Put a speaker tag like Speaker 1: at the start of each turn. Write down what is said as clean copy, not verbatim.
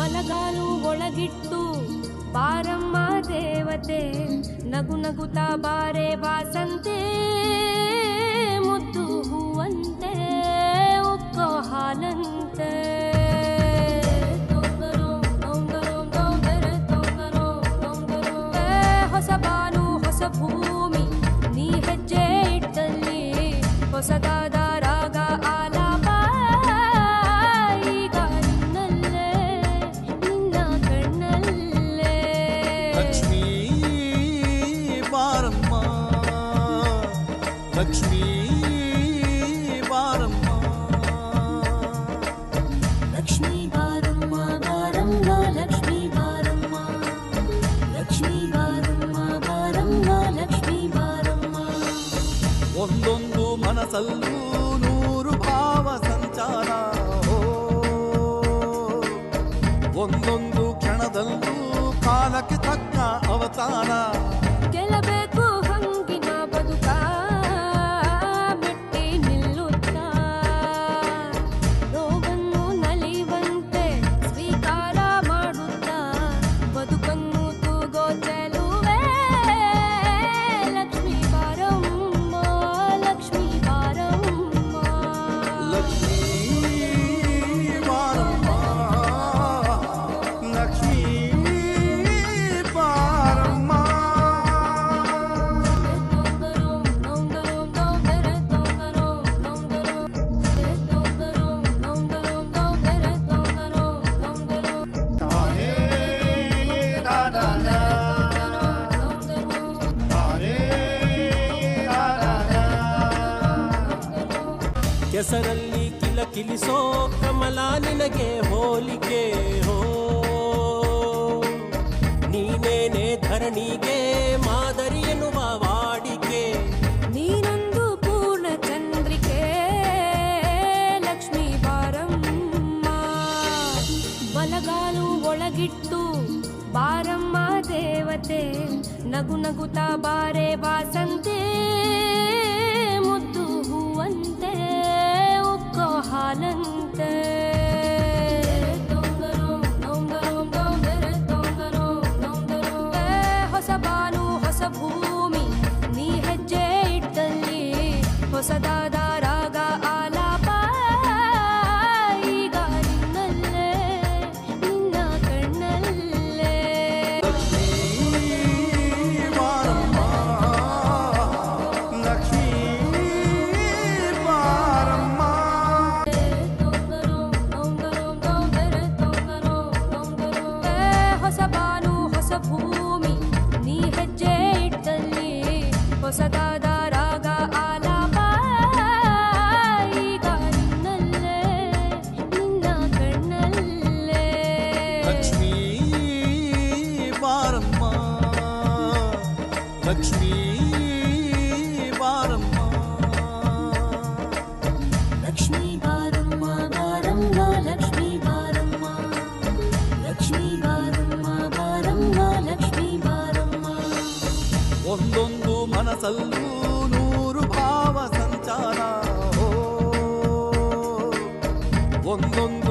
Speaker 1: ಬಲಗಾಲು ಒಳಗಿಟ್ಟು ಬಾರಮ್ಮ ದೇವತೆ, ನಗು ನಗುತ್ತಾ ಬಾರೆ ವಾಸಂತೆ, ಮುದ್ದು ಹೂವಂತೆ ಉಕ್ಕೋ ಹಾಲಂತೆ. ಹೊಸ ಬಾನು ಹೊಸ ಭೂಮಿ ನೀ ಹೆಜ್ಜೆ ಇಟ್ಟಲ್ಲಿ, ಹೊಸದಾದ ರಾಗ ಆಲಾಪ ಈಗ ನಿನ್ನಲ್ಲೇ ನಿನ್ನ ಕಣ್ಣಲ್ಲೇ.
Speaker 2: ಲಕ್ಷ್ಮೀ ಬಾರಮ್ಮ, ಲಕ್ಷ್ಮೀ ಬಾರಮ್ಮ,
Speaker 1: ಲಕ್ಷ್ಮೀ ಬಾರಮ್ಮ ಬಾರಮ್ಮ, ಲಕ್ಷ್ಮೀ ಬಾರಮ್ಮ, ಲಕ್ಷ್ಮೀ ಬಾರಮ್ಮ ಬಾರಮ್ಮ, ಲಕ್ಷ್ಮೀ ಬಾರಮ್ಮ.
Speaker 2: ಒಂದೊಂದು ಮನಸ್ಸಲ್ಲೂ ನೂರು ಭಾವ ಸಂಚಾರ, ಒಂದೊಂದು ಕ್ಷಣದಲ್ಲೂ ಕಾಲಕ್ಕೆ ತಕ್ಕ ಅವತಾರ.
Speaker 1: ಗೆಲ್ಲಬೇಕು ಹಂಗಿನ ಬದುಕ ಮೆಟ್ಟಿ ನಿಲ್ಲುತ್ತಾ, ನೋವನ್ನು ನಲಿವಂತೆ ಸ್ವೀಕಾರ ಮಾಡುತ್ತಾ, ಬದುಕನ್ನು ತೂಗೋ ಚೆಲುವೆ ಲಕ್ಷ್ಮೀ ಬಾರಮ್ಮ, ಲಕ್ಷ್ಮೀ ಬಾರಮ್ಮ.
Speaker 2: ಲಕ್ಷ್ಮೀ ಬಾರಮ್ಮ, ಲಕ್ಷ್ಮೀ ಬಾರಮ್ಮ.
Speaker 3: ಕೆಸರಲ್ಲಿ ಕಿಲಕಿಲಿಸೋ ಕಮಲ ನಿನಗೆ ಹೋಲಿಕೆ ಹೋ, ನೀನೇನೆ ಧರಣಿಗೆ ಮಾದರಿ ಎನ್ನುವ ವಾಡಿಕೆ.
Speaker 1: ನೀನೊಂದು ಪೂರ್ಣ ಚಂದ್ರಿಕೆ ಲಕ್ಷ್ಮೀ ಬಾರಮ್ಮ, ಬಲಗಾಲು ಒಳಗಿಟ್ಟು ಬಾರಮ್ಮ ದೇವತೆ, ನಗು ನಗುತ್ತಾ ಬಾರೆ ವಾಸಂತೆ, ಮುದ್ದು ಹೂವಂತೆ ಉಕ್ಕೋ ಹಾಲಂತೆ. ಹೊಸ ಬಾನು ಹೊಸ ಭೂಮಿ ನೀ ಹೆಜ್ಜೆ ಇಟ್ಟಲ್ಲಿ, ಹೊಸದಾದ ರಾಗ ಆಲಾಪ ಈಗ ನಿನ್ನಲ್ಲೇ ನಿನ್ನ ಕಣ್ಣಲ್ಲೇ.
Speaker 2: ಲಕ್ಷ್ಮೀ ಬಾರಮ್ಮ, ಲಕ್ಷ್ಮೀ ಬಾರಮ್ಮ.
Speaker 1: ಹೊಸ ಬಾನು ಹೊಸ ಭೂಮಿ ನೀ ಹೆಜ್ಜೆ ಇಟ್ಟಲ್ಲಿ, ಹೊಸದಾದ ರಾಗ ಆಲಾಪ ಈಗ ನಿನ್ನಲ್ಲೇ ನಿನ್ನ ಕಣ್ಣಲ್ಲೇ.
Speaker 2: ಲಕ್ಷ್ಮೀ ಬಾರಮ್ಮ, ಲಕ್ಷ್ಮೀ ಬಾರಮ್ಮ,
Speaker 1: ಲಕ್ಷ್ಮೀ ಬಾರಮ್ಮ ಬಾರಮ್ಮ, ಲಕ್ಷ್ಮೀ ಬಾರಮ್ಮ, ಲಕ್ಷ್ಮೀ ಬಾರಮ್ಮ ಬಾರಮ್ಮ, ಲಕ್ಷ್ಮೀ ಬಾರಮ್ಮ.
Speaker 2: ಒಂದೊಂದು ಮನಸ್ಸಲ್ಲೂ ನೂರು ಭಾವ ಸಂಚಾರ, ಒಂದೊಂದು